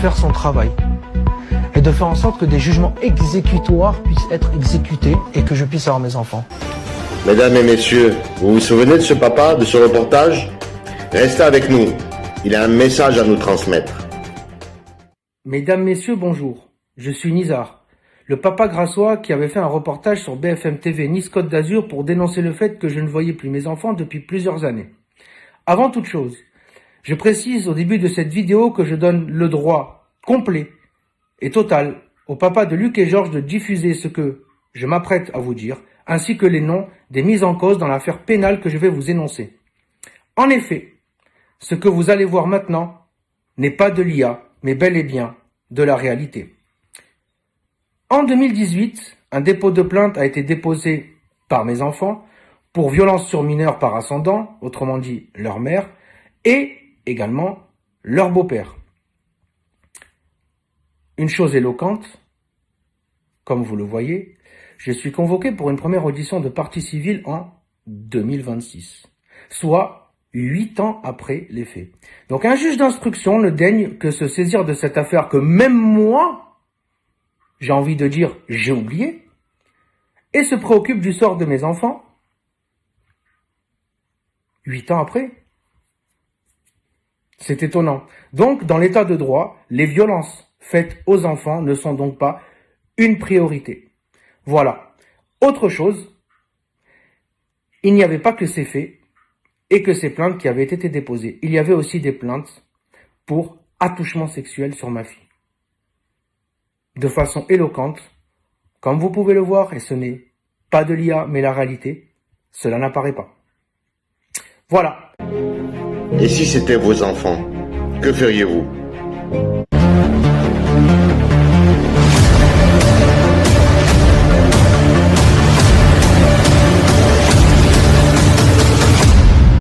faire son travail et de faire en sorte que des jugements exécutoires puissent être exécutés et que je puisse avoir mes enfants. Mesdames et messieurs, vous vous souvenez de ce papa, de ce reportage? Restez avec nous, il a un message à nous transmettre. Mesdames, messieurs, bonjour. Je suis Nizar, le papa grassois qui avait fait un reportage sur BFM TV Nice-Côte d'Azur pour dénoncer le fait que je ne voyais plus mes enfants depuis plusieurs années. Avant toute chose, je précise au début de cette vidéo que je donne le droit complet et total au papa de Luc et Georges de diffuser ce que je m'apprête à vous dire, ainsi que les noms des mises en cause dans l'affaire pénale que je vais vous énoncer. En effet, ce que vous allez voir maintenant n'est pas de l'IA, mais bel et bien de la réalité. En 2018, un dépôt de plainte a été déposé par mes enfants pour violence sur mineurs par ascendant, autrement dit leur mère, et également leur beau-père. Une chose éloquente, comme vous le voyez, je suis convoqué pour une première audition de partie civile en 2026, soit 8 ans après les faits. Donc un juge d'instruction ne daigne que se saisir de cette affaire que même moi, j'ai envie de dire j'ai oublié, et se préoccupe du sort de mes enfants 8 ans après. C'est étonnant. Donc, dans l'état de droit, les violences faites aux enfants ne sont donc pas une priorité. Voilà. Autre chose, il n'y avait pas que ces faits et que ces plaintes qui avaient été déposées. Il y avait aussi des plaintes pour attouchement sexuel sur ma fille. De façon éloquente, comme vous pouvez le voir, et ce n'est pas de l'IA, mais la réalité, cela n'apparaît pas. Voilà. Et si c'était vos enfants, que feriez-vous?